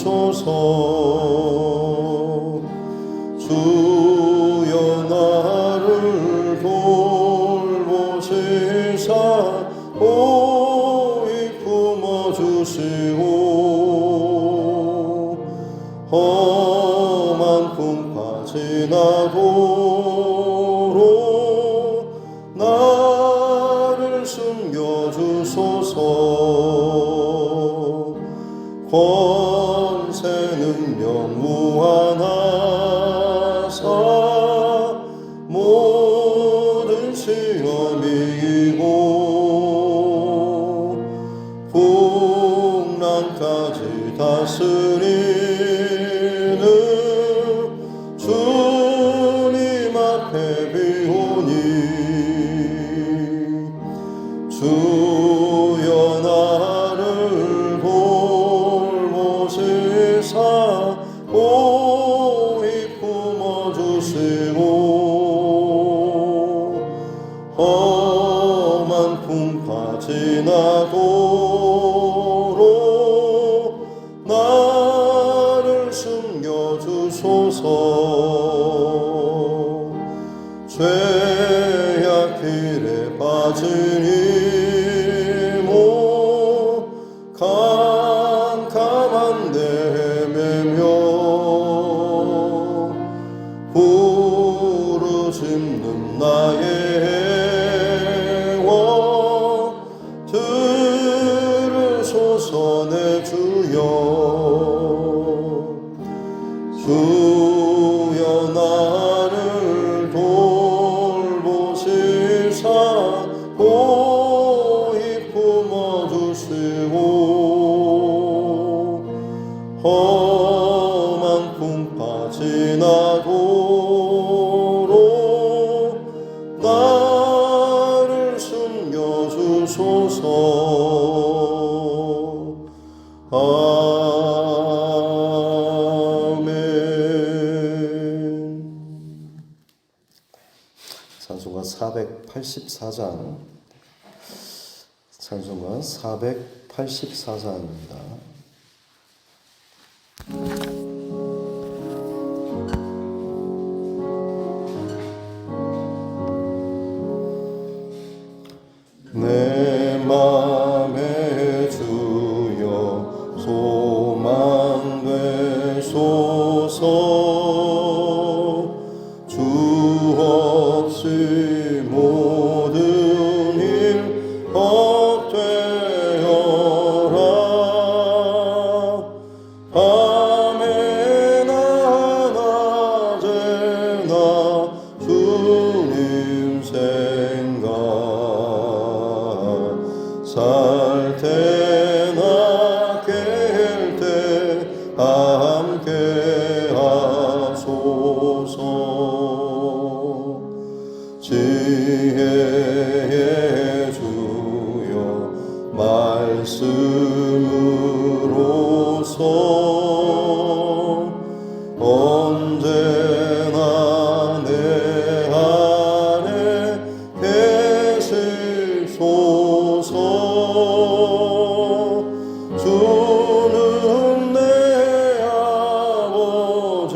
주소서. 주여 나를 돌보시사 오히 품어주시고 험한 풍파 지나도록 나를 숨겨주소서. 권세 능력 무한하사 모든 시험이 이기고 풍랑까지 다스리는 주님 앞에 비오니 주여 나를 돌보시사 오히 품어주시고 험한 풍파 지나도록 나를 숨겨주소서. 죄악 길에 빠지니 캄캄한 데 헤매며 부르짖는 나의 애원 들으소서 내 주여. 주여 나를 돌보시사 오히 품어주시고 험한 풍파 지나도록 나를 숨겨주소서. 아멘. 찬송가 484장, 찬송가 484장입니다. 내 맘에 주여 소망 되소서. 주 없이 모든 일 헛되어라. 밤에나 낮에나 주님 생각 살 때나 깰 때 함께 하소서. 지혜의 주여 말씀으로서 언제나 내 안에 계시소서. 주는 내 아버지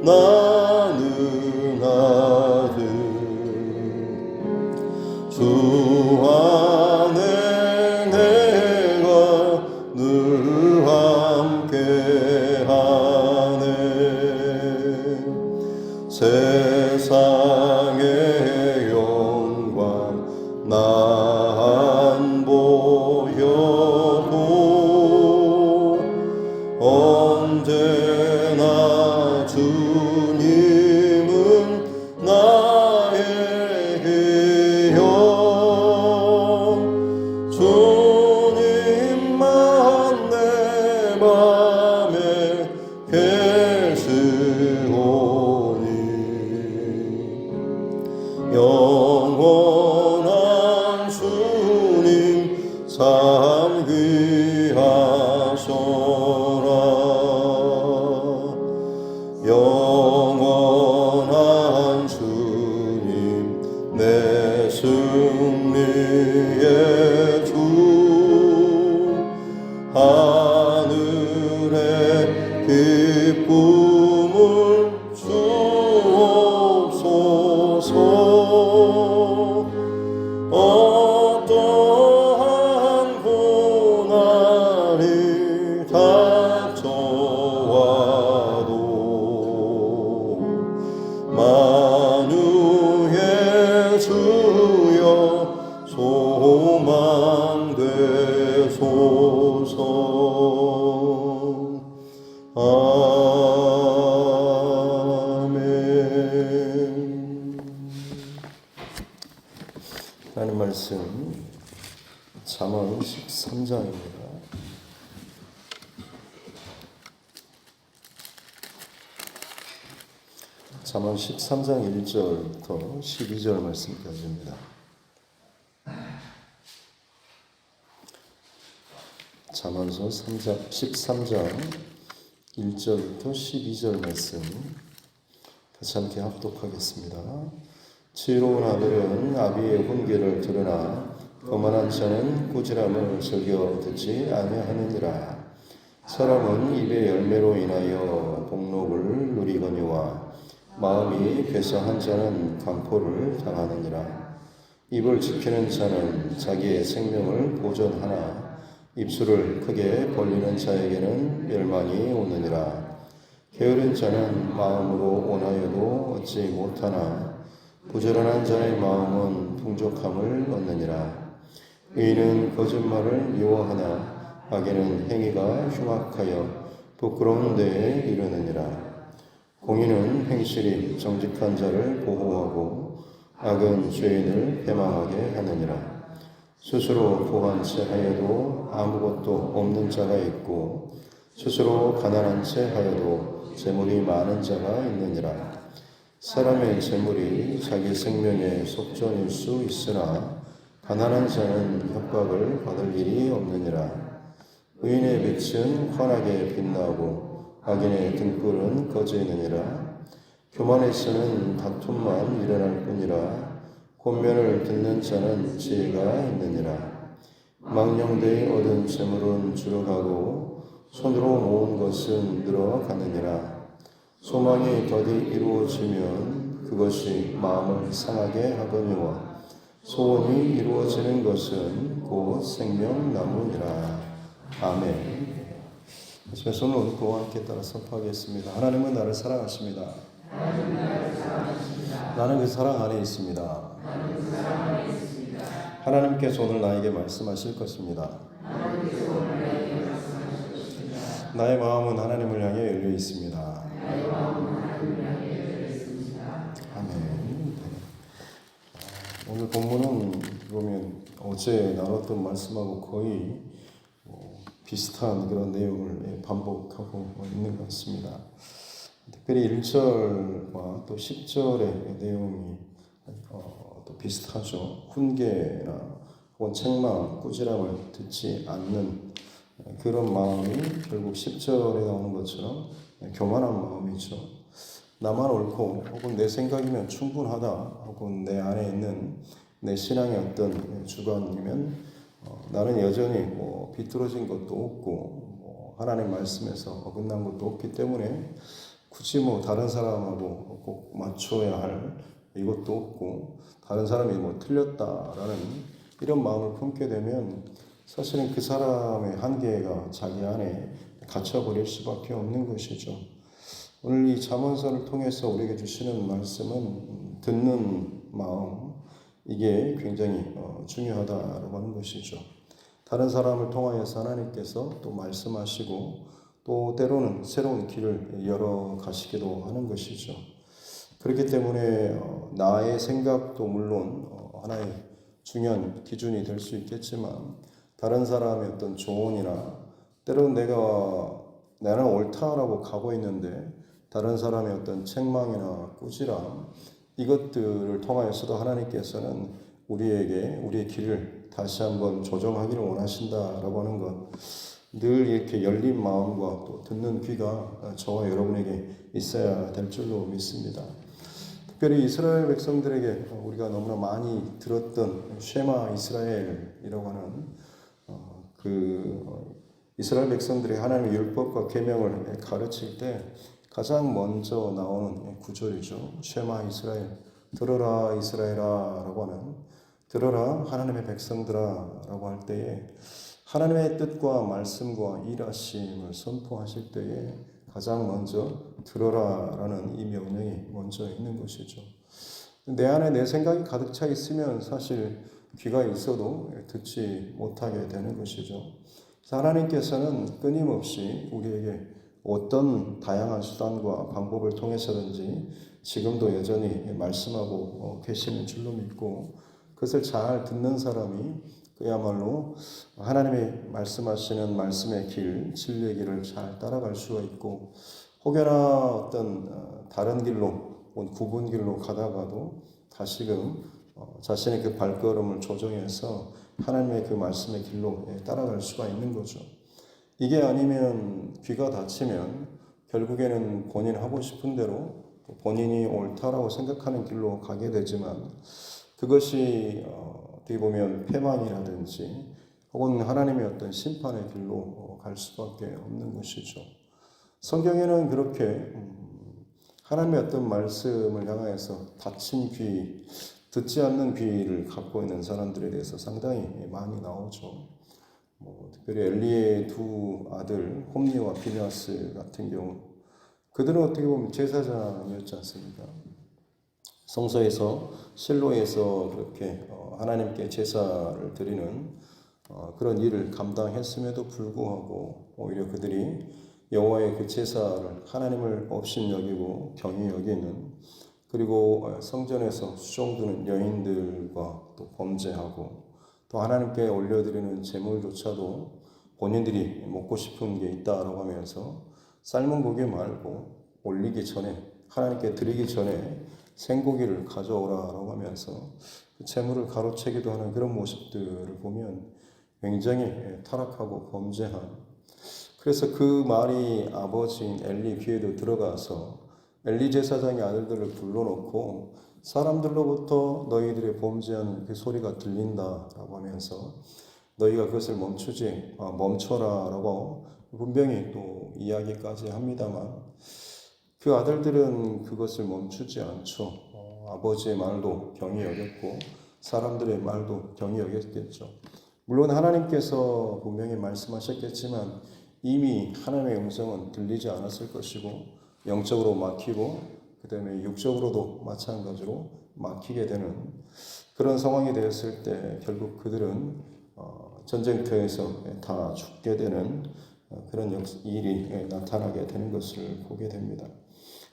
나는 아들. 주 안에 내가 늘 함께하네. 세상의 영광 나 안 보여도 언제나 주님은 나의 기억. 주님만 내 맘에 계시오니 영원한 주님 참 귀하소라. 영원한 주님 내 승리의 주. 하늘에 주옵소서. 아멘. 하나님 말씀 잠언 13장입니다. 잠언 13장 1절부터 12절 말씀까지입니다. 잠언서 13장 1절부터 12절 말씀 같이 함께 합독하겠습니다. 지혜로운 아들은 아비의 훈계를 들으나 거만한 자는 꾸지람을 즐겨 듣지 아니하느니라. 사람은 입의 열매로 인하여 복록을 누리거니와 마음이 괴사한 자는 강포를 당하느니라. 입을 지키는 자는 자기의 생명을 보존하나 입술을 크게 벌리는 자에게는 멸망이 오느니라. 게으른 자는 마음으로 원하여도 얻지 못하나 부지런한 자의 마음은 풍족함을 얻느니라. 의인은 거짓말을 미워하나 악인은 행위가 흉악하여 부끄러운 데에 이르느니라. 공의는 행실이 정직한 자를 보호하고 악은 죄인을 패망하게 하느니라. 스스로 부한 채 하여도 아무것도 없는 자가 있고 스스로 가난한 채 하여도 재물이 많은 자가 있느니라. 사람의 재물이 자기 생명의 속전일 수 있으나 가난한 자는 협박을 받을 일이 없느니라. 의인의 빛은 환하게 빛나고 악인의 등불은 꺼지느니라. 교만에서는 다툼만 일어날 뿐이라. 권면을 듣는 자는 지혜가 있느니라. 망령되이 얻은 재물은 줄어가고 손으로 모은 것은 늘어가느니라. 소망이 더디 이루어지면 그것이 마음을 상하게 하거니와 소원이 이루어지는 것은 곧 생명나무니라. 아멘. 하시면 손을 얹고 함께 따라 선포하겠습니다. 하나님은 나를 사랑하십니다. 나는 그 사랑 안에 있습니다. 하나님께서 오늘 나에게 말씀하실 것입니다. 나의 마음은 하나님을 향해 열려 있습니다. 아멘. 오늘 본문은 보면 어제 나눴던 말씀하고 거의 비슷한 그런 내용을 반복하고 있는 것 같습니다. 특별히 1절과 또 10절의 내용이 또 비슷하죠. 훈계나 혹은 책망, 꾸지람을 듣지 않는 그런 마음이 결국 10절에 나오는 것처럼 교만한 마음이죠. 나만 옳고 혹은 내 생각이면 충분하다 혹은 내 안에 있는 내 신앙의 어떤 주관이면 나는 여전히 비뚤어진 것도 없고 하나님 말씀에서 어긋난 것도 없기 때문에 굳이 다른 사람하고 꼭 맞춰야 할 이것도 없고 다른 사람이 틀렸다라는 이런 마음을 품게 되면 사실은 그 사람의 한계가 자기 안에 갇혀버릴 수밖에 없는 것이죠. 오늘 이 잠언서를 통해서 우리에게 주시는 말씀은 듣는 마음, 이게 굉장히 중요하다라고 하는 것이죠. 다른 사람을 통하여서 하나님께서 또 말씀하시고 또 때로는 새로운 길을 열어 가시기도 하는 것이죠. 그렇기 때문에 나의 생각도 물론 하나의 중요한 기준이 될 수 있겠지만 다른 사람의 어떤 조언이나 때로는 나는 옳다라고 가고 있는데 다른 사람의 어떤 책망이나 꾸지람 이것들을 통하여서도 하나님께서는 우리에게 우리의 길을 다시 한번 조정하기를 원하신다라고 하는 것, 늘 이렇게 열린 마음과 또 듣는 귀가 저와 여러분에게 있어야 될 줄로 믿습니다. 특별히 이스라엘 백성들에게 우리가 너무나 많이 들었던 쉐마 이스라엘이라고 하는 이스라엘 백성들이 하나님의 율법과 계명을 가르칠 때 가장 먼저 나오는 구절이죠. 쉐마 이스라엘, 들어라 이스라엘아 라고 하는, 들어라 하나님의 백성들아 라고 할 때에 하나님의 뜻과 말씀과 일하심을 선포하실 때에 가장 먼저 들어라 라는 이 명령이 먼저 있는 것이죠. 내 안에 내 생각이 가득 차 있으면 사실 귀가 있어도 듣지 못하게 되는 것이죠. 하나님께서는 끊임없이 우리에게 어떤 다양한 수단과 방법을 통해서든지 지금도 여전히 말씀하고 계시는 줄로 믿고, 그것을 잘 듣는 사람이 그야말로 하나님의 말씀하시는 말씀의 길, 진리의 길을 잘 따라갈 수가 있고, 혹여나 어떤 다른 길로, 구분 길로 가다가도 다시금 자신의 그 발걸음을 조정해서 하나님의 그 말씀의 길로 따라갈 수가 있는 거죠. 이게 아니면 귀가 닫히면 결국에는 본인 하고 싶은 대로 본인이 옳다라고 생각하는 길로 가게 되지만, 그것이 어떻게 보면 패망이라든지 혹은 하나님의 어떤 심판의 길로 갈 수밖에 없는 것이죠. 성경에는 그렇게 하나님의 어떤 말씀을 향하여서 닫힌 귀, 듣지 않는 귀를 갖고 있는 사람들에 대해서 상당히 많이 나오죠. 특별히 엘리의 두 아들 홈니와 비느하스 같은 경우, 그들은 어떻게 보면 제사장이었지 않습니까? 성소에서 실로에서 그렇게 하나님께 제사를 드리는 그런 일을 감당했음에도 불구하고 오히려 그들이 여호와의 그 제사를 하나님을 업신 여기고 경히 여기는, 그리고 성전에서 수종드는 여인들과 또 범죄하고, 또 하나님께 올려드리는 제물조차도 본인들이 먹고 싶은 게 있다라고 하면서 삶은 고기 말고 올리기 전에, 하나님께 드리기 전에 생고기를 가져오라라고 하면서 그 제물을 가로채기도 하는 그런 모습들을 보면 굉장히 타락하고 범죄한, 그래서 그 말이 아버지인 엘리 귀에도 들어가서 엘리 제사장의 아들들을 불러놓고 사람들로부터 너희들의 범죄하는 그 소리가 들린다라고 하면서 너희가 그것을 멈춰라라고 분명히 또 이야기까지 합니다만, 그 아들들은 그것을 멈추지 않죠. 아버지의 말도 경히 여겼고 사람들의 말도 경히 여겼겠죠. 물론 하나님께서 분명히 말씀하셨겠지만 이미 하나님의 음성은 들리지 않았을 것이고, 영적으로 막히고 그 다음에 육적으로도 마찬가지로 막히게 되는 그런 상황이 되었을 때 결국 그들은 전쟁터에서 다 죽게 되는 그런 일이 나타나게 되는 것을 보게 됩니다.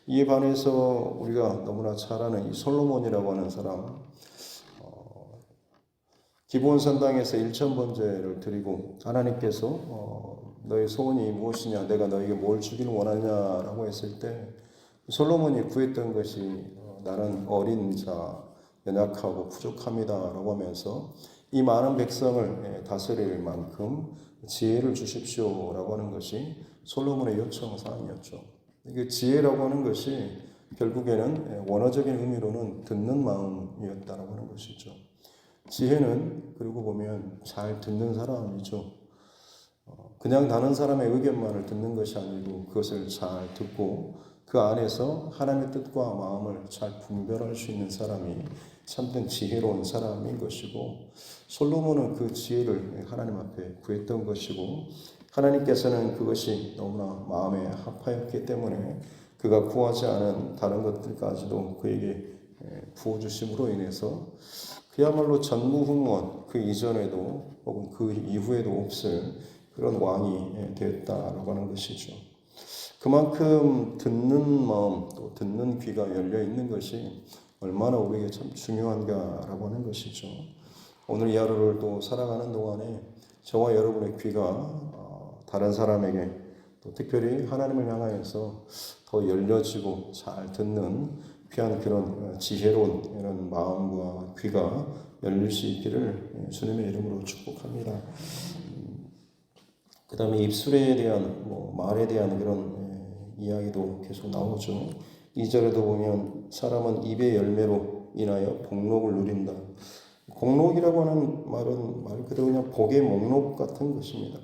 이에 반해서 우리가 너무나 잘 아는 이 솔로몬이라고 하는 사람, 기브온 산당에서 일천번제를 드리고 하나님께서 너의 소원이 무엇이냐, 내가 너에게 뭘 주기를 원하냐라고 했을 때 솔로몬이 구했던 것이 나는 어린 자, 연약하고 부족합니다라고 하면서 이 많은 백성을 다스릴 만큼 지혜를 주십시오라고 하는 것이 솔로몬의 요청 사항이었죠. 그 지혜라고 하는 것이 결국에는 원어적인 의미로는 듣는 마음이었다라고 하는 것이죠. 지혜는 그리고 보면 잘 듣는 사람이죠. 그냥 다른 사람의 의견만을 듣는 것이 아니고 그것을 잘 듣고 그 안에서 하나님의 뜻과 마음을 잘 분별할 수 있는 사람이 참된 지혜로운 사람인 것이고, 솔로몬은 그 지혜를 하나님 앞에 구했던 것이고, 하나님께서는 그것이 너무나 마음에 합하였기 때문에 그가 구하지 않은 다른 것들까지도 그에게 부어주심으로 인해서 그야말로 전무후무한, 그 이전에도 혹은 그 이후에도 없을 그런 왕이 되었다라고 하는 것이죠. 그만큼 듣는 마음, 또 듣는 귀가 열려 있는 것이 얼마나 우리에게 참 중요한가라고 하는 것이죠. 오늘 이 하루를 또 살아가는 동안에 저와 여러분의 귀가 다른 사람에게, 또 특별히 하나님을 향하여서 더 열려지고 잘 듣는 귀한 그런 지혜로운 이런 마음과 귀가 열릴 수 있기를 주님의 이름으로 축복합니다. 그 다음에 입술에 대한 말에 대한 그런 이야기도 계속 나오죠. 2절에도 보면 사람은 입의 열매로 인하여 복록을 누린다. 복록이라고 하는 말은 말 그대로 그냥 복의 목록 같은 것입니다.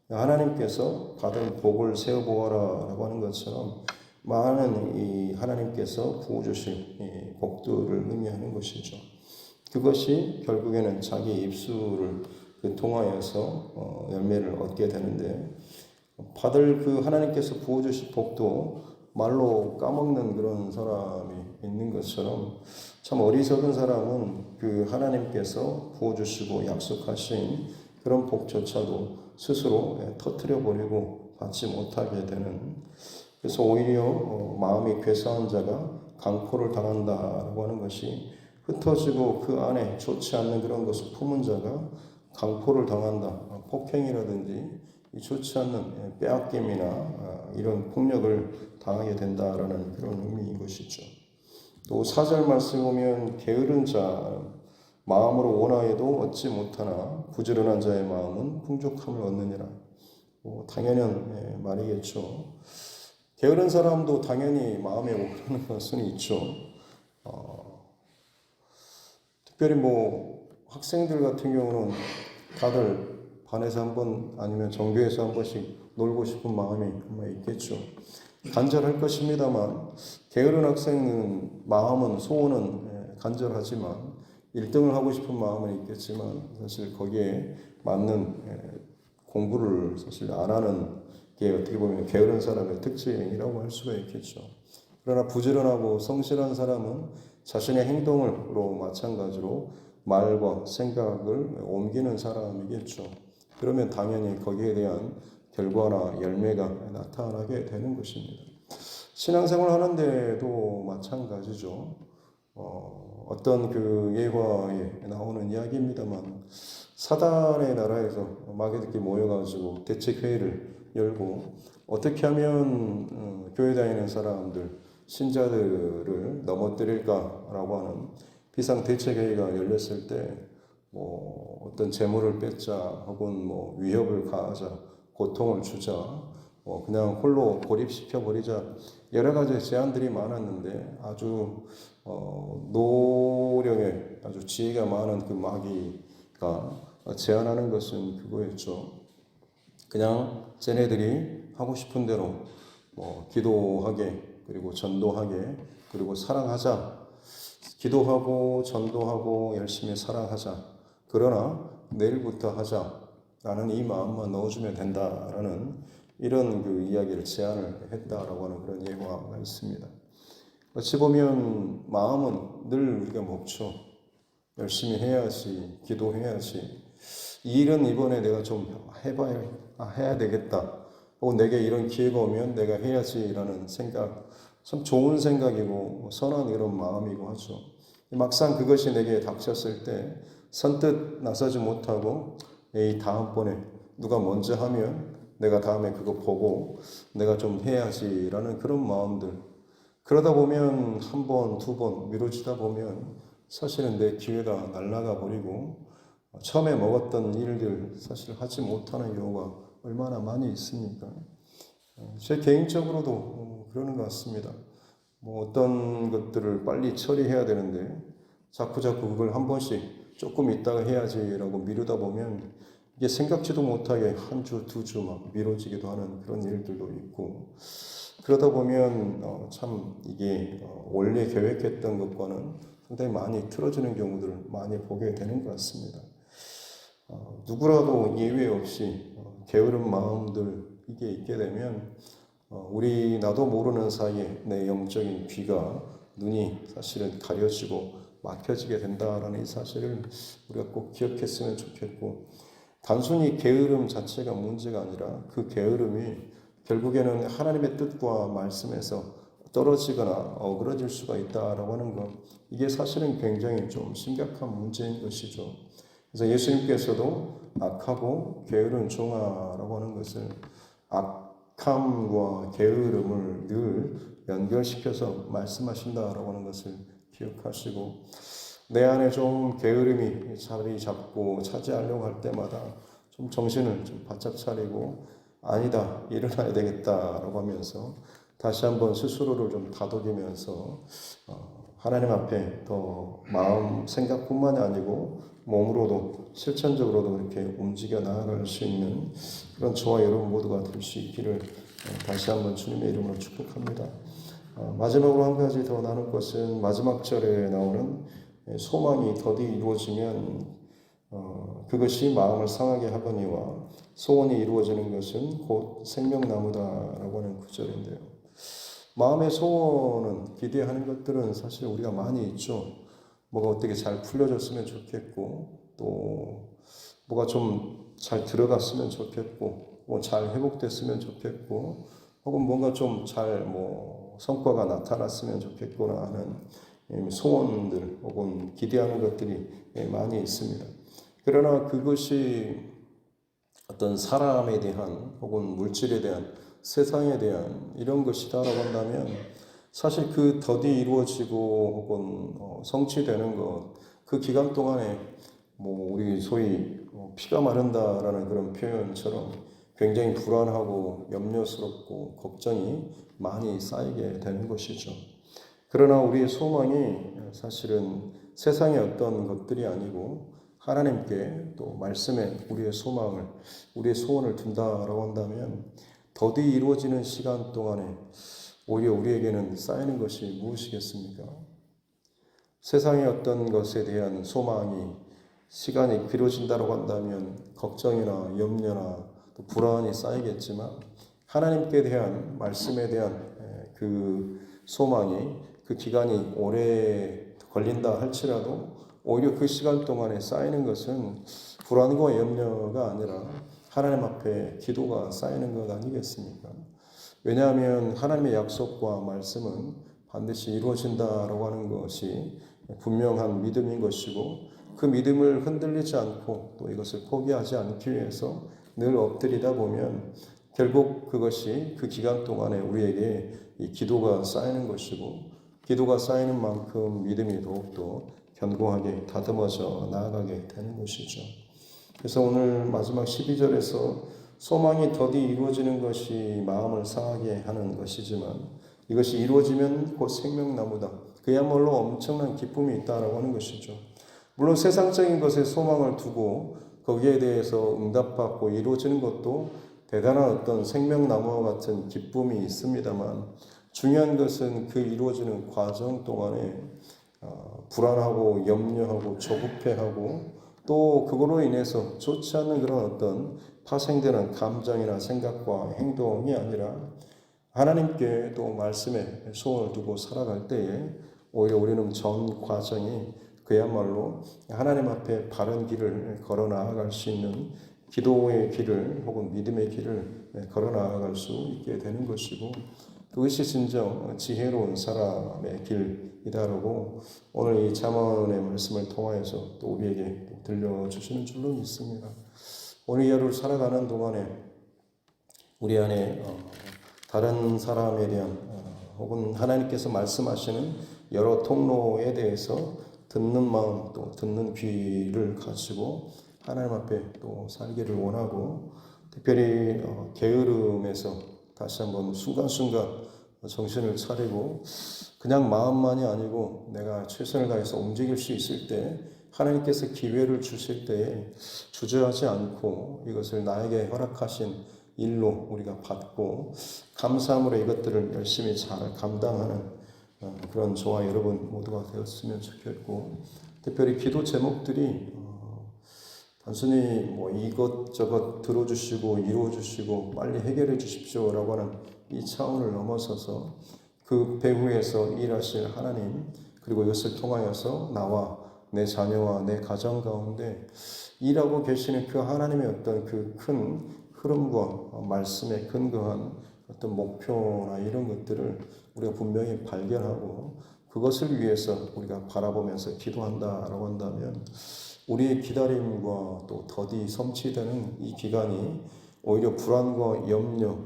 하나님께서 받은 복을 세어보아라 라고 하는 것처럼 많은 이 하나님께서 부어주실 복들을 의미하는 것이죠. 그것이 결국에는 자기 입술을 통하여서 열매를 얻게 되는데, 받을 그 하나님께서 부어주실 복도 말로 까먹는 그런 사람이 있는 것처럼 참 어리석은 사람은 그 하나님께서 부어주시고 약속하신 그런 복조차도 스스로 터뜨려 버리고 받지 못하게 되는, 그래서 오히려 마음이 괴사한 자가 강포를 당한다라고 하는 것이, 흩어지고 그 안에 좋지 않는 그런 것을 품은 자가 강포를 당한다. 폭행이라든지 좋지 않는 빼앗김이나 이런 폭력을 당하게 된다라는 그런 의미인 것이죠. 또 4절 말씀 보면 게으른 자 마음으로 원하여도 얻지 못하나 부지런한 자의 마음은 풍족함을 얻느니라. 당연한 말이겠죠. 게으른 사람도 당연히 마음에 오르는 것은 있죠. 특별히 학생들 같은 경우는 다들 반에서 한 번 아니면 전교에서 한 번씩 놀고 싶은 마음이 아마 있겠죠. 간절할 것입니다만, 게으른 학생은 마음은, 소원은 간절하지만 1등을 하고 싶은 마음은 있겠지만 사실 거기에 맞는 공부를 사실 안 하는 게 어떻게 보면 게으른 사람의 특징이라고 할 수가 있겠죠. 그러나 부지런하고 성실한 사람은 자신의 행동으로 마찬가지로 말과 생각을 옮기는 사람이겠죠. 그러면 당연히 거기에 대한 결과나 열매가 나타나게 되는 것입니다. 신앙생활 하는데도 마찬가지죠. 어떤 그 예화에 나오는 이야기입니다만, 사단의 나라에서 마귀들끼리 모여가지고 대책회의를 열고 어떻게 하면 교회 다니는 사람들, 신자들을 넘어뜨릴까라고 하는 비상대책회의가 열렸을 때 어떤 재물을 뺏자, 혹은 위협을 가하자, 고통을 주자, 그냥 홀로 고립시켜 버리자, 여러 가지 제안들이 많았는데 아주 노령에 아주 지혜가 많은 그 마귀가 제안하는 것은 그거였죠. 그냥 쟤네들이 하고 싶은 대로 기도하게, 그리고 전도하게, 그리고 사랑하자. 기도하고 전도하고 열심히 사랑하자. 그러나 내일부터 하자라는 이 마음만 넣어주면 된다라는 이런 그 이야기를 제안을 했다라고 하는 그런 예화가 있습니다. 어찌 보면 마음은 늘 우리가 먹죠. 열심히 해야지, 기도해야지. 이 일은 이번에 내가 좀 해야 되겠다. 혹은 내게 이런 기회가 오면 내가 해야지라는 생각, 참 좋은 생각이고 선한 이런 마음이고 하죠. 막상 그것이 내게 닥쳤을 때 선뜻 나서지 못하고 다음번에 누가 먼저 하면 내가 다음에 그거 보고 내가 좀 해야지라는 그런 마음들, 그러다 보면 한 번, 두 번 미뤄지다 보면 사실은 내 기회가 날아가 버리고 처음에 먹었던 일들 사실 하지 못하는 경우가 얼마나 많이 있습니까? 제 개인적으로도 그러는 것 같습니다. 어떤 것들을 빨리 처리해야 되는데 자꾸 그걸 한 번씩 조금 있다가 해야지라고 미루다 보면 이게 생각지도 못하게 한 주, 두 주 막 미뤄지기도 하는 그런 일들도 있고, 그러다 보면 참 이게 원래 계획했던 것과는 상당히 많이 틀어지는 경우들을 많이 보게 되는 것 같습니다. 누구라도 예외 없이 게으른 마음들 이게 있게 되면 나도 모르는 사이에 내 영적인 귀가, 눈이 사실은 가려지고 막혀지게 된다라는 이 사실을 우리가 꼭 기억했으면 좋겠고, 단순히 게으름 자체가 문제가 아니라 그 게으름이 결국에는 하나님의 뜻과 말씀에서 떨어지거나 어그러질 수가 있다라고 하는 것, 이게 사실은 굉장히 좀 심각한 문제인 것이죠. 그래서 예수님께서도 악하고 게으른 종아라고 하는 것을 악함과 게으름을 늘 연결시켜서 말씀하신다라고 하는 것을 기억하시고, 내 안에 좀 게으름이 자리 잡고 차지하려고 할 때마다 좀 정신을 좀 바짝 차리고 아니다, 일어나야 되겠다라고 하면서 다시 한번 스스로를 좀 다독이면서 하나님 앞에 더 마음, 생각뿐만이 아니고 몸으로도 실천적으로도 이렇게 움직여 나아갈 수 있는 그런 저와 여러분 모두가 될 수 있기를 다시 한번 주님의 이름으로 축복합니다. 마지막으로 한 가지 더 나눌 것은 마지막 절에 나오는 소망이 더디 이루어지면 그것이 마음을 상하게 하거니와 소원이 이루어지는 것은 곧 생명나무다라고 하는 구절인데요. 마음의 소원은, 기대하는 것들은 사실 우리가 많이 있죠. 뭐가 어떻게 잘 풀려졌으면 좋겠고, 또 뭐가 좀 잘 들어갔으면 좋겠고, 뭐 잘 회복됐으면 좋겠고, 혹은 뭔가 좀 잘 성과가 나타났으면 좋겠구나 하는 소원들 혹은 기대하는 것들이 많이 있습니다. 그러나 그것이 어떤 사람에 대한 혹은 물질에 대한 세상에 대한 이런 것이다라고 한다면 사실 그 덫이 이루어지고 혹은 성취되는 것, 그 기간 동안에 우리 소위 피가 마른다라는 그런 표현처럼 굉장히 불안하고 염려스럽고 걱정이 많이 쌓이게 되는 것이죠. 그러나 우리의 소망이 사실은 세상의 어떤 것들이 아니고 하나님께 또 말씀에 우리의 소망을, 우리의 소원을 둔다라고 한다면 더디 이루어지는 시간 동안에 오히려 우리에게는 쌓이는 것이 무엇이겠습니까? 세상의 어떤 것에 대한 소망이 시간이 길어진다고 한다면 걱정이나 염려나 또 불안이 쌓이겠지만 하나님께 대한 말씀에 대한 그 소망이 그 기간이 오래 걸린다 할지라도 오히려 그 시간 동안에 쌓이는 것은 불안과 염려가 아니라 하나님 앞에 기도가 쌓이는 것 아니겠습니까? 왜냐하면 하나님의 약속과 말씀은 반드시 이루어진다라고 하는 것이 분명한 믿음인 것이고 그 믿음을 흔들리지 않고 또 이것을 포기하지 않기 위해서 늘 엎드리다 보면 결국 그것이 그 기간 동안에 우리에게 이 기도가 쌓이는 것이고 기도가 쌓이는 만큼 믿음이 더욱더 견고하게 다듬어져 나아가게 되는 것이죠. 그래서 오늘 마지막 12절에서 소망이 더디 이루어지는 것이 마음을 상하게 하는 것이지만 이것이 이루어지면 곧 생명나무다. 그야말로 엄청난 기쁨이 있다라고 하는 것이죠. 물론 세상적인 것에 소망을 두고 거기에 대해서 응답받고 이루어지는 것도 대단한 어떤 생명나무와 같은 기쁨이 있습니다만 중요한 것은 그 이루어지는 과정 동안에 불안하고 염려하고 조급해하고 또 그거로 인해서 좋지 않은 그런 어떤 파생되는 감정이나 생각과 행동이 아니라 하나님께 또 말씀에 소원을 두고 살아갈 때에 오히려 우리는 전 과정이 그야말로 하나님 앞에 바른 길을 걸어 나아갈 수 있는 기도의 길을 혹은 믿음의 길을 걸어 나아갈 수 있게 되는 것이고 그것이 진정 지혜로운 사람의 길이다라고 오늘 이 잠언의 말씀을 통하여서 또 우리에게 들려주시는 줄로 믿습니다. 오늘 이 하루를 살아가는 동안에 우리 안에 다른 사람에 대한 혹은 하나님께서 말씀하시는 여러 통로에 대해서 듣는 마음 또 듣는 귀를 가지고 하나님 앞에 또 살기를 원하고 특별히 게으름에서 다시 한번 순간순간 정신을 차리고 그냥 마음만이 아니고 내가 최선을 다해서 움직일 수 있을 때 하나님께서 기회를 주실 때에 주저하지 않고 이것을 나에게 허락하신 일로 우리가 받고 감사함으로 이것들을 열심히 잘 감당하는 그런 저와 여러분 모두가 되었으면 좋겠고 특별히 기도 제목들이 단순히 이것저것 들어주시고 이루어주시고 빨리 해결해 주십시오라고 하는 이 차원을 넘어서서 그 배후에서 일하실 하나님 그리고 이것을 통하여서 나와 내 자녀와 내 가정 가운데 일하고 계시는 그 하나님의 어떤 그 큰 흐름과 말씀에 근거한 어떤 목표나 이런 것들을 우리가 분명히 발견하고 그것을 위해서 우리가 바라보면서 기도한다라고 한다면 우리의 기다림과 또 더디 성취되는 이 기간이 오히려 불안과 염려,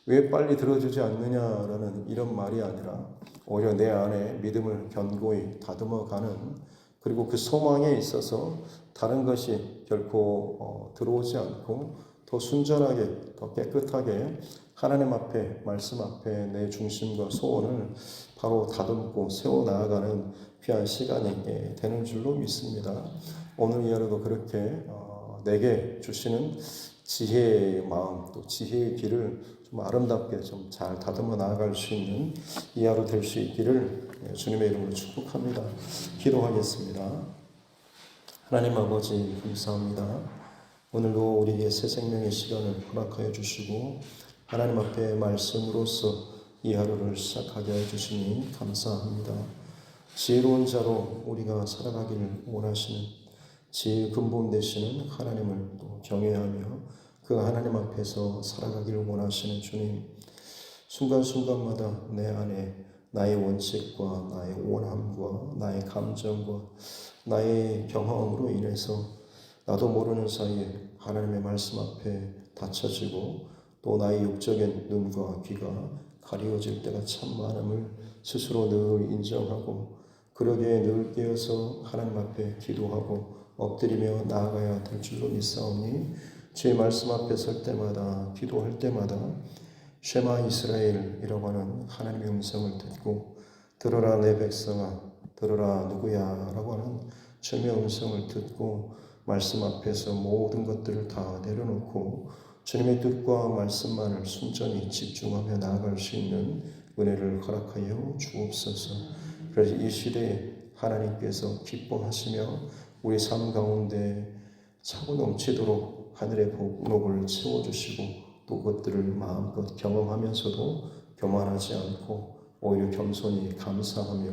왜 빨리 들어주지 않느냐라는 이런 말이 아니라 오히려 내 안에 믿음을 견고히 다듬어가는 그리고 그 소망에 있어서 다른 것이 결코 들어오지 않고 더 순전하게, 더 깨끗하게 하나님 앞에, 말씀 앞에 내 중심과 소원을 바로 다듬고 세워나가는 귀한 시간이 되는 줄로 믿습니다. 오늘 이 하루도 그렇게 내게 주시는 지혜의 마음, 또 지혜의 길을 좀 아름답게 좀 잘 다듬어 나아갈 수 있는 이 하루 될 수 있기를 주님의 이름으로 축복합니다. 기도하겠습니다. 하나님 아버지 감사합니다. 오늘도 우리에게 새 생명의 시간을 허락하여 주시고 하나님 앞에 말씀으로서 이 하루를 시작하게 해주시니 감사합니다. 지혜로운 자로 우리가 살아가기를 원하시는 지혜의 근본 되시는 하나님을 또 경외하며 그 하나님 앞에서 살아가기를 원하시는 주님, 순간순간마다 내 안에 나의 원칙과 나의 원함과 나의 감정과 나의 경험으로 인해서 나도 모르는 사이에 하나님의 말씀 앞에 닫혀지고 또 나의 육적인 눈과 귀가 가리워질 때가 참 많음을 스스로 늘 인정하고, 그러기에 늘 깨어서 하나님 앞에 기도하고 엎드리며 나아가야 될 줄로 믿사오니, 주의 말씀 앞에 설 때마다 기도할 때마다 쉐마 이스라엘이라고 하는 하나님의 음성을 듣고, 들어라 내 백성아 들어라 누구야 라고 하는 주님의 음성을 듣고 말씀 앞에서 모든 것들을 다 내려놓고 주님의 뜻과 말씀만을 순전히 집중하며 나아갈 수 있는 은혜를 허락하여 주옵소서. 그래서 이 시대에 하나님께서 기뻐하시며 우리 삶 가운데 차고 넘치도록 하늘의 복록을 채워주시고 또 그것들을 마음껏 경험하면서도 교만하지 않고 오히려 겸손히 감사하며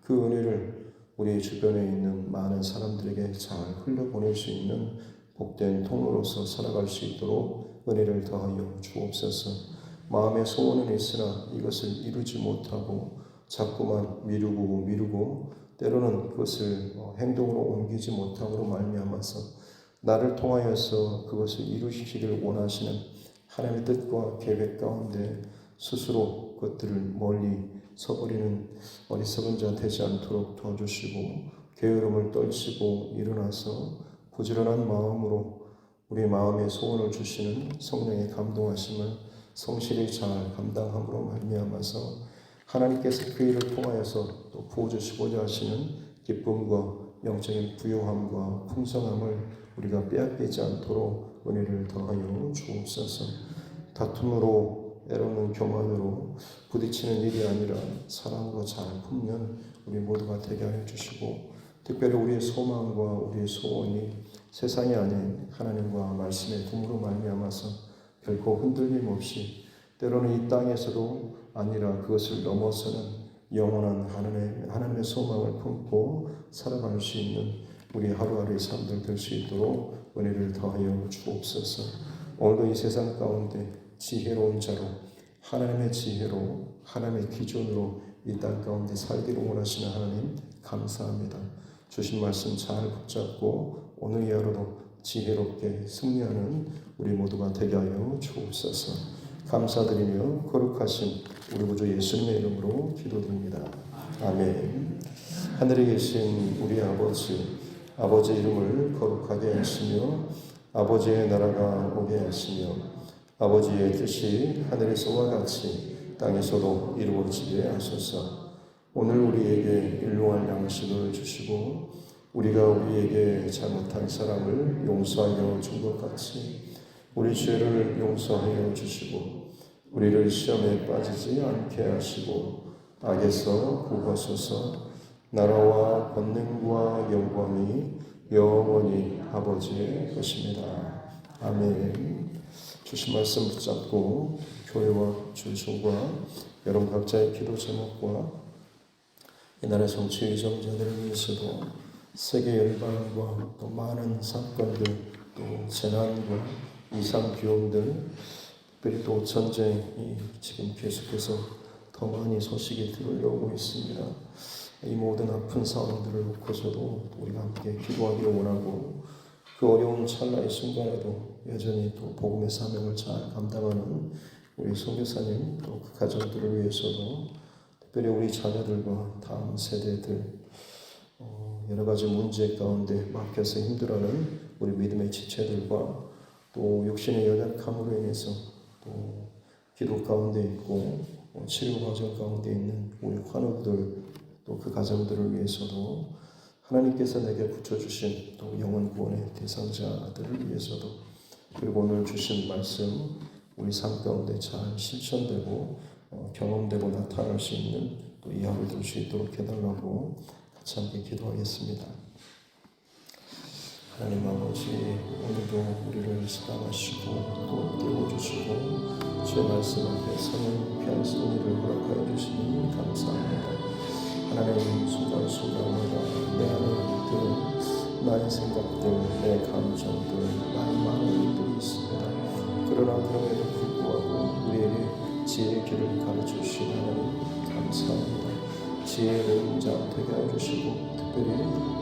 그 은혜를 우리 주변에 있는 많은 사람들에게 잘 흘려보낼 수 있는 복된 통로로서 살아갈 수 있도록 은혜를 더하여 주옵소서. 마음의 소원은 있으나 이것을 이루지 못하고 자꾸만 미루고 때로는 그것을 행동으로 옮기지 못함으로 말미암아서 나를 통하여서 그것을 이루시기를 원하시는 하나님의 뜻과 계획 가운데 스스로 그것들을 멀리 서버리는 어리석은 자 되지 않도록 도와주시고, 게으름을 떨치고 일어나서 부지런한 마음으로 우리 마음의 소원을 주시는 성령의 감동하심을 성실히 잘 감당함으로 말미암아서 하나님께서 그 일을 통하여서 또 부어주시고자 하시는 기쁨과 영적인 부요함과 풍성함을 우리가 빼앗기지 않도록 은혜를 더하여 주옵소서. 다툼으로 때로는 교만으로 부딪히는 일이 아니라 사랑으로 잘 품는 우리 모두가 되게 하여 주시고, 특별히 우리의 소망과 우리의 소원이 세상이 아닌 하나님과 말씀의 품으로 말미암아서 결코 흔들림 없이 때로는 이 땅에서도 아니라 그것을 넘어서는 영원한 하나님의 소망을 품고 살아갈 수 있는 우리 하루하루의 삶들 될 수 있도록 은혜를 더하여 주옵소서. 오늘도 이 세상 가운데 지혜로운 자로 하나님의 지혜로 하나님의 기준으로 이 땅 가운데 살기를 원하시는 하나님 감사합니다. 주신 말씀 잘 붙잡고 오늘 이 하루도 지혜롭게 승리하는 우리 모두가 되게 하여 주옵소서. 감사드리며 거룩하신 우리 구주 예수님의 이름으로 기도드립니다. 아멘. 하늘에 계신 우리 아버지 이름을 거룩하게 하시며 아버지의 나라가 오게 하시며 아버지의 뜻이 하늘에서와 같이 땅에서도 이루어지게 하소서. 오늘 우리에게 일용할 양식을 주시고 우리가 우리에게 잘못한 사람을 용서하여 준 것 같이 우리 죄를 용서하여 주시고 우리를 시험에 빠지지 않게 하시고 악에서 구하소서. 나라와 권능과 영광이 영원히 아버지의 것입니다. 아멘. 주신 말씀 붙잡고 교회와 주소과 여러분 각자의 기도 제목과 이 나라 정치 위정자들을 위해서도 세계 열방과 또 많은 사건들 또 재난과 이상 비용들 특별히 또 전쟁이 지금 계속해서 더 많이 소식이 들려오고 있습니다. 이 모든 아픈 상황들을 놓고서도 우리가 함께 기도하기를 원하고 그 어려운 찰나의 순간에도 여전히 또 복음의 사명을 잘 감당하는 우리 선교사님 또 그 가정들을 위해서도 특별히 우리 자녀들과 다음 세대들 여러 가지 문제 가운데 막혀서 힘들어하는 우리 믿음의 지체들과 또 육신의 연약함으로 인해서 또 기도 가운데 있고 치료 과정 가운데 있는 우리 환우들 또 그 가정들을 위해서도 하나님께서 내게 붙여주신 또 영혼 구원의 대상자들을 위해서도 그리고 오늘 주신 말씀 우리 삶 가운데 잘 실천되고 경험되고 나타날 수 있는 또 이 하루 될 수 있도록 해달라고 같이 함께 기도하겠습니다. 하나님 아버지, 오늘도 우리를 사랑하시고 또 깨워주시고 주의 말씀 앞에 서는 귀한 승리를 허락하여 주시니 감사합니다. 하나님 순간순간마다 내 안에 드는 나의 생각들, 내 감정들, 나의 많은 일들이 있습니다. 그러나 그럼에도 불구하고 우리에게 지혜의 길을 가르쳐주신 하나님 감사합니다. 지혜로운 자 되게 해주시고 특별히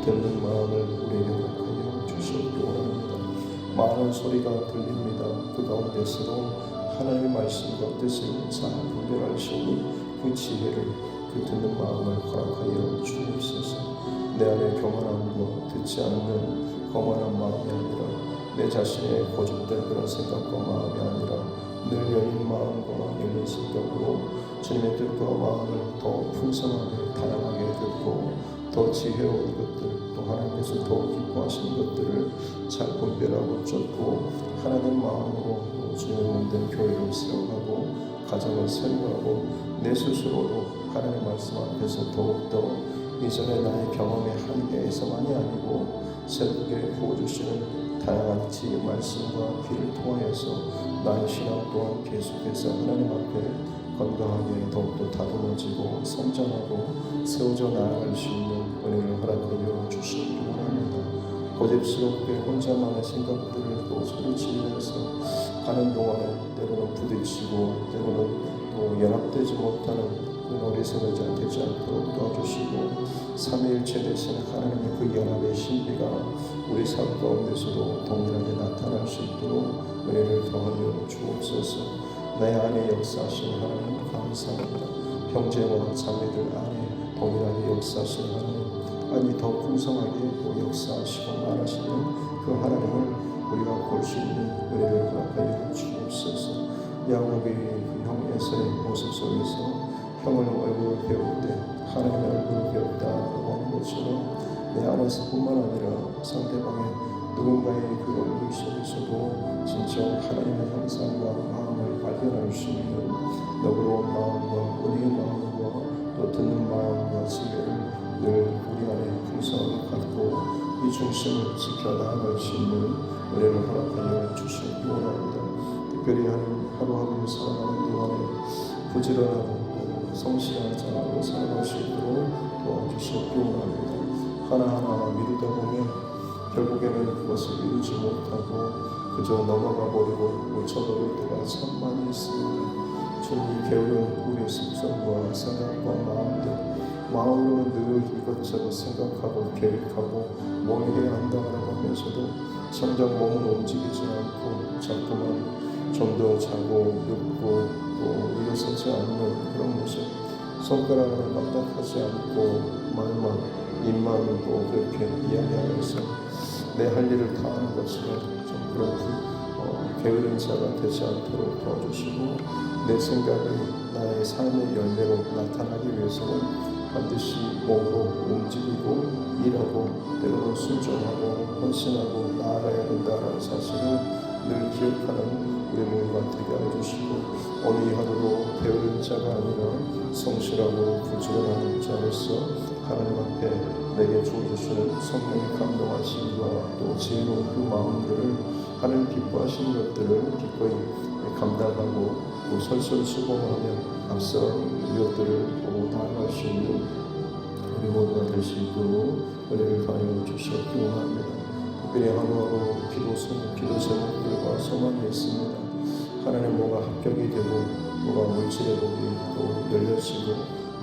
듣는 마음을 우리에게 허락하여 주시기 원합니다. 많은 소리가 들립니다. 그 가운데서도 하나님의 말씀과 뜻을 잘 분별할 수 있는 그 지혜를, 그 듣는 마음을 허락하여 주옵소서. 내 안에 교만함과 듣지 않는 거만한 마음이 아니라 내 자신의 고집된 그런 생각과 마음이 아니라 늘 열린 마음과 열린 생각으로 주님의 뜻과 마음을 더 풍성하게 다양하게 듣고 더 지혜로운 것들, 또 하나님께서 더 기뻐하시는 것들을 잘 분별하고 쫓고 하나님 마음으로 또 주님의 몸된 교회를 세워가고 가정을 세워가고 내 스스로도 하나님의 말씀 앞에서 더욱더 이전에 나의 경험의 한계에서만이 아니고 새롭게 부어주시는 다양한 지혜의 말씀과 귀를 통하여서 나의 신앙 또한 계속해서 하나님 앞에 건강하게 더욱더 다듬어지고 성장하고 세워져 나아갈 수 있는 은혜를 허락하여 주시기 원합니다. 고집스럽게 혼자만의 생각들을 또 소리치면서 가는 동안에 때로는 부딪히고 때로는 또 연합되지 못하는 그 어리석은 자 되지 않도록 도와주시고 삼위일체 되신 하나님의 그 연합의 신비가 우리 삶 가운데서도 동일하게 나타날 수 있도록 은혜를 더하여 주옵소서. 내 안에 역사하신 하나님 감사합니다. 형제와 자매들 안에 동일하게 역사하신 하나님, 아니 더 풍성하게 또 역사하시고 말하시는 그 하나님을 우리가 볼 수 있는 은혜를 허락하여 주옵소서. 야곱이 그 형 에서의 모습 속에서 형을 얼굴을 배울 때 하나님의 얼굴을 배웠다라고 하는 것처럼 내 안에서뿐만 아니라 상대방의 누군가의 그 얼굴 속에서도 진짜 하나님의 형상과 마음을 발견할 수 있는 너그러운 마음과 은혜의 마음과 또 듣는 마음과 지혜를 늘 우리 안에 풍성하게 갖고 이 중심을 지켜나갈 수 있는 은혜를 허락하여 주시기 원합니다. 특별히 하루하루 살아가는 동안에 부지런하고 성실한 자로 살아갈 수 있도록 도와주시기 원합니다. 하나하나 미루다 보면 결국에는 그것을 이루지 못하고 그저 넘어가 버리고 놓쳐버릴 때가 참 많이 있습니다. 주님이 게으른 우리의 습성과 생각과 마음으로는 늘 이것저것 생각하고 계획하고 뭘 해야 한다라고 하면서도 정작 몸은 움직이지 않고 자꾸만 좀 더 자고 눕고 또 일어서지 않는 그런 모습, 손가락을 까딱하지 않고 말만 입만 또 그렇게 이야기하면서 내 할 일을 다 하는 것처럼 좀 그런 게으른 자가 되지 않도록 도와주시고 내 생각을 나의 삶의 열매로 나타나기 위해서는 반드시 몸으로 움직이고 일하고 때로는 순종하고 헌신하고 나아가야 된다는 사실을 늘 기억하는 우리 모두가 되게 해주시고 오늘 이 하루도 게으른 자가 아니라 성실하고 부지런한 자로서 하나님 앞에 내게 주어주시는 성령의 감동하심과 또 지혜로운 그 마음들을 하나님 기뻐하시는 것들을 기꺼이 감당하고 또 설설수범하며 앞서 이것들을 보고 나아갈 수 있는 우리 모두가 될 수 있도록 은혜를 더하여 주시옵기 원합니다. 특별히 하루하루 기도 제목들과 소망이 있습니다. 하나님 뭐가 합격이 되고 뭐가 물질의 복이 또 열려지고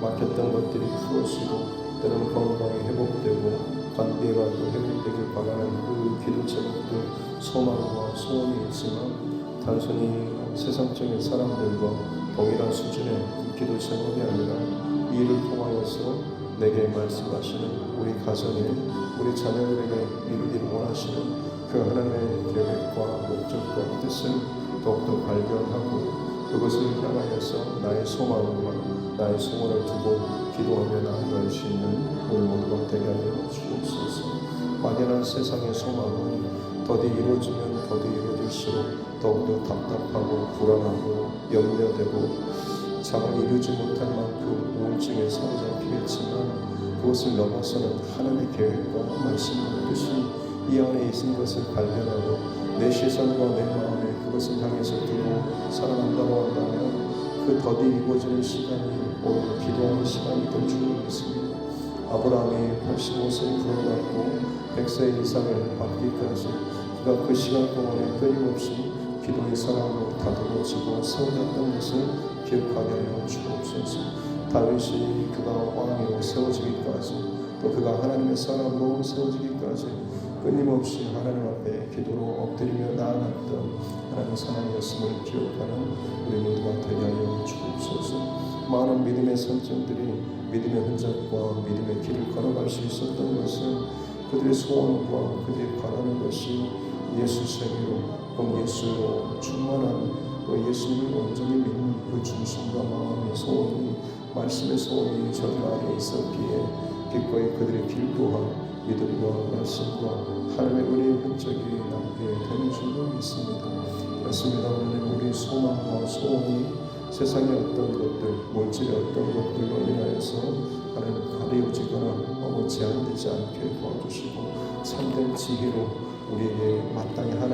막혔던 것들이 풀어지고 때로는 건강이 회복되고 관계가 또 회복되길 바라는 그 기도 제목들 소망과 소원이 있지만 단순히 세상적인 사람들과 동일한 수준의 기도 제목이 아니라 이를 통하여서 내게 말씀하시는 우리 가정에 우리 자녀들에게 이루기를 원하시는 그 하나님의 계획과 목적과 뜻을 더욱더 발견하고 그것을 향하여서 나의 소망과 나의 소원을 두고 기도하며 나아갈 수 있는 우리 모두가 되게 하여 주옵소서. 막연한 세상의 소망은 더디 이루어지면 더디 이루어질수록 더욱더 답답하고 불안하고 염려되고 잠을 이루지 못할 만큼 우울증에 사로잡히겠지만 그것을 넘어서는 하나님의 계획과 말씀과 뜻이 이 안에 있는 것을 발견하고 내 시선과 내 마음에 그것을 향해서 두고 살아간다고 한다면 그 더디 이루어지는 시간이 오히려 기도하는 시간이 더 중요했습니다. 아브라함이 85세에 부름받고 100세 이상을 받기까지 그가 그 시간 동안에 끊임없이 기도의 사람으로 다듬어지고 세워졌던 것을 기억하게 하여 주옵소서. 다윗이 그가 왕으로 세워지기까지 또 그가 하나님의 사람으로 세워지기까지 끊임없이 하나님 앞에 기도로 엎드리며 나아갔던 하나님의 사람이었음을 기억하는 우리 모두가 되게 하여 주옵소서. 많은 믿음의 선정들이 믿음의 흔적과 믿음의 길을 걸어갈 수 있었던 것은 그들의 소원과 그들이 바라는 것이 예수 세계로 곧 예수로 충만한 또 예수를 온전히 믿는 그 중심과 마음의 소원이 말씀의 소원이 저들 안에 있었기에 기꺼이 그들의 길 또한 믿음과 말씀과 하나님의 은혜의 흔적이 남게 되는 줄로 믿습니다. 그렇습니다. 오늘 우리 소망과 소원이 세상의 어떤 것들, 물질의 어떤 것들로 인하여서 하나님 가려지거나 제한되지 않게 도와주시고 참된 지혜로 우리에게 마땅히 하나님